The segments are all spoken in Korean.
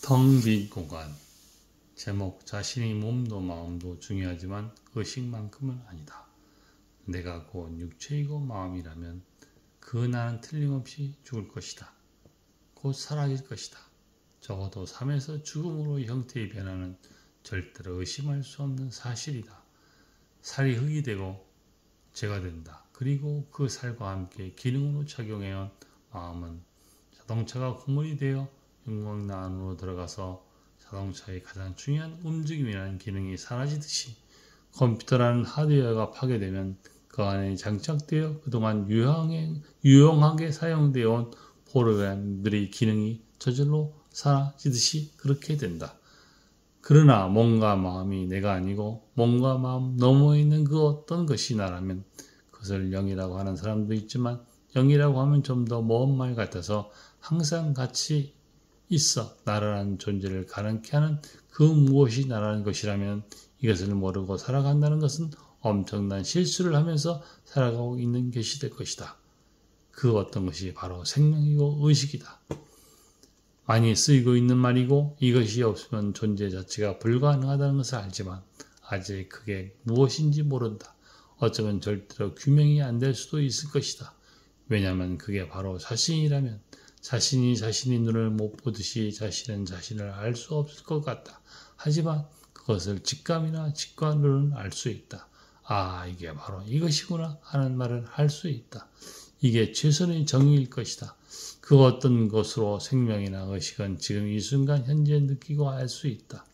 텅 빈 공간. 제목: 자신의 몸도 마음도 중요하지만 의식만큼은 아니다. 내가 곧 육체이고 마음이라면 그 나는 틀림없이 죽을 것이다. 곧 사라질 것이다. 적어도 삶에서 죽음으로 형태의 변화는 절대로 의심할 수 없는 사실이다. 살이 흙이 되고 재가 된다. 그리고 그 살과 함께 기능으로 작용해온 마음은 자동차가 고물이 되어 윤곽 안으로 들어가서 자동차의 가장 중요한 움직임이라는 기능이 사라지듯이 컴퓨터라는 하드웨어가 파괴되면 그 안에 장착되어 그동안 유용하게 사용되어 온 프로그램들의 기능이 저절로 사라지듯이 그렇게 된다. 그러나 몸과 마음이 내가 아니고 몸과 마음 너머에 있는 그 어떤 것이 나라면 그것을 영이라고 하는 사람도 있지만 영이라고 하면 좀 더 먼 말 같아서 항상 같이 있어 나라는 존재를 가능케 하는 그 무엇이 나라는 것이라면 이것을 모르고 살아간다는 것은 엄청난 실수를 하면서 살아가고 있는 것이 될 것이다. 그 어떤 것이 바로 생명이고 의식이다. 많이 쓰이고 있는 말이고 이것이 없으면 존재 자체가 불가능하다는 것을 알지만 아직 그게 무엇인지 모른다. 어쩌면 절대로 규명이 안 될 수도 있을 것이다. 왜냐하면 그게 바로 자신이라면 자신이 자신의 눈을 못 보듯이 자신은 자신을 알 수 없을 것 같다. 하지만 그것을 직감이나 직관으로는 알 수 있다. 아, 이게 바로 이것이구나 하는 말을 할 수 있다. 이게 최선의 정의일 것이다. 그 어떤 것으로 생명이나 의식은 지금 이 순간 현재 느끼고 알 수 있다.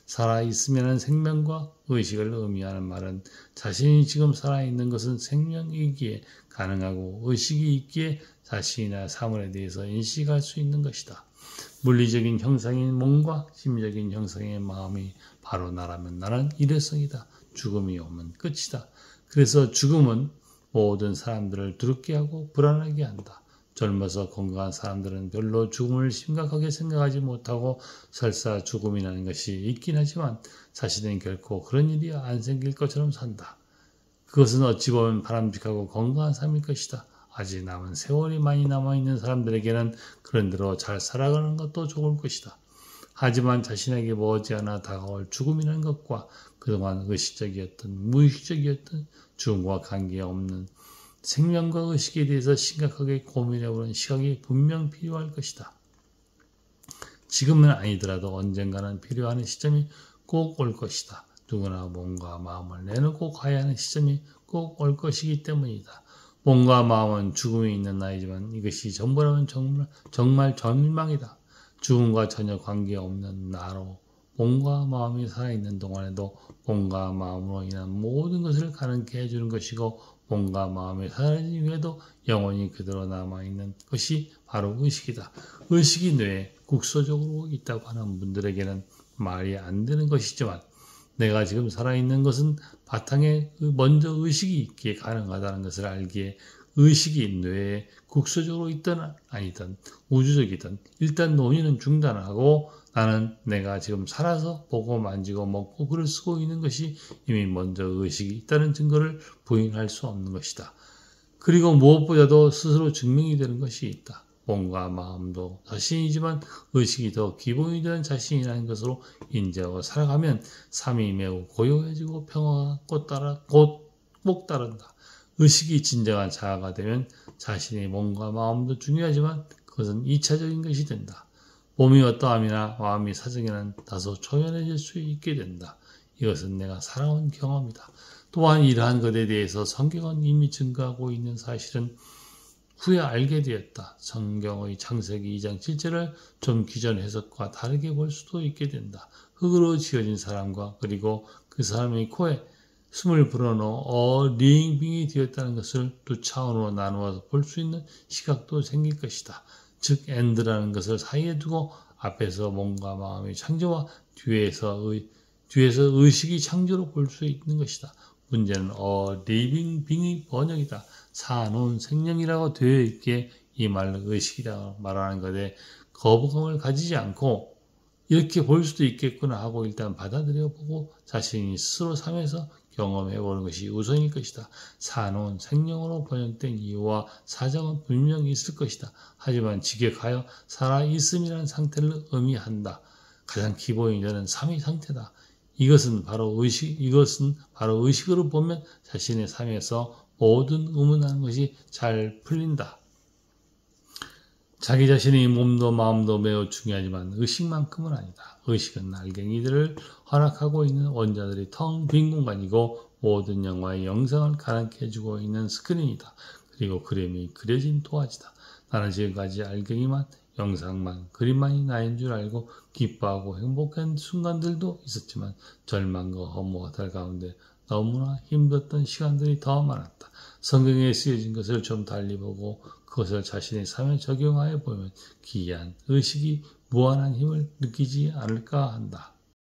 살아있으면 생명과 의식을 의미하는 말은 자신이 지금 살아있는 것은 생명이기에 가능하고 의식이 있기에 자신이나 사물에 대해서 인식할 수 있는 것이다. 물리적인 형상인 몸과 심리적인 형상의 마음이 바로 나라면 나는 일회성이다. 죽음이 오면 끝이다. 그래서 죽음은 모든 사람들을 두렵게 하고 불안하게 한다. 젊어서 건강한 사람들은 별로 죽음을 심각하게 생각하지 못하고 설사 죽음이라는 것이 있긴 하지만 자신은 결코 그런 일이 안 생길 것처럼 산다. 그것은 어찌 보면 바람직하고 건강한 삶일 것이다. 아직 남은 세월이 많이 남아있는 사람들에게는 그런대로 잘 살아가는 것도 좋을 것이다. 하지만 자신에게 머지않아 다가올 죽음이라는 것과 그동안 의식적이었던 무의식적이었던 죽음과 관계없는 생명과 의식에 대해서 심각하게 고민해보는 시각이 분명 필요할 것이다. 지금은 아니더라도 언젠가는 필요한 시점이 꼭 올 것이다. 누구나 몸과 마음을 내놓고 가야 하는 시점이 꼭 올 것이기 때문이다. 몸과 마음은 죽음이 있는 나이지만 이것이 전부라면 정말 절망이다. 죽음과 전혀 관계없는 나로 몸과 마음이 살아있는 동안에도 몸과 마음으로 인한 모든 것을 가능케 해주는 것이고 몸과 마음이 사라진 후에도 영원히 그대로 남아있는 것이 바로 의식이다. 의식이 뇌에 국소적으로 있다고 하는 분들에게는 말이 안 되는 것이지만 내가 지금 살아있는 것은 바탕에 먼저 의식이 있기에 가능하다는 것을 알기에 의식이 뇌에 국소적으로 있든 아니든 우주적이든 일단 논의는 중단하고 나는 내가 지금 살아서 보고 만지고 먹고 글을 쓰고 있는 것이 이미 먼저 의식이 있다는 증거를 부인할 수 없는 것이다. 그리고 무엇보다도 스스로 증명이 되는 것이 있다. 몸과 마음도 자신이지만 의식이 더 기본이 되는 자신이라는 것으로 인지하고 살아가면 삶이 매우 고요해지고 평화가 꼭 따른다. 의식이 진정한 자아가 되면 자신의 몸과 마음도 중요하지만 그것은 2차적인 것이 된다. 몸이 어떠함이나 마음이 사정에는 다소 초연해질 수 있게 된다. 이것은 내가 살아온 경험이다. 또한 이러한 것에 대해서 성경은 이미 증거하고 있는 사실은 후에 알게 되었다. 성경의 창세기 2장 7절을 좀 기존 해석과 다르게 볼 수도 있게 된다. 흙으로 지어진 사람과 그리고 그 사람의 코에 숨을 불어넣어 리잉빙이 되었다는 것을 두 차원으로 나누어서 볼 수 있는 시각도 생길 것이다. 즉 엔드라는 것을 사이에 두고 앞에서 몸과 마음의 창조와 뒤에서 의식이 창조로 볼 수 있는 것이다. 문제는 리빙 빙의 번역이다. 사놓은 생명이라고 되어 있기에 이 말로 의식이라고 말하는 것에 거부감을 가지지 않고 이렇게 볼 수도 있겠구나 하고 일단 받아들여보고 자신이 스스로 삶에서 경험해보는 것이 우선일 것이다. 사놓은 생명으로 번역된 이유와 사정은 분명히 있을 것이다. 하지만 직역하여 살아있음이라는 상태를 의미한다. 가장 기본적인 삶의 상태다. 이것은 바로 의식으로 보면 자신의 삶에서 모든 의문하는 것이 잘 풀린다. 자기 자신의 몸도 마음도 매우 중요하지만 의식만큼은 아니다. 의식은 알갱이들을 허락하고 있는 원자들이 텅 빈 공간이고 모든 영화의 영상을 가능케 해주고 있는 스크린이다. 그리고 그림이 그려진 도화지다. 나는 지금까지 알갱이만, 영상만, 그림만이 나인 줄 알고 기뻐하고 행복한 순간들도 있었지만 절망과 허무와 가운데 너무나 힘들었던 시간들이 더 많았다. 성경에 쓰여진 것을 좀 달리 보고 그것을 자신의 삶에 적용하여 보면 기이한 의식이 무한한 힘을 느끼지 않을까 한다.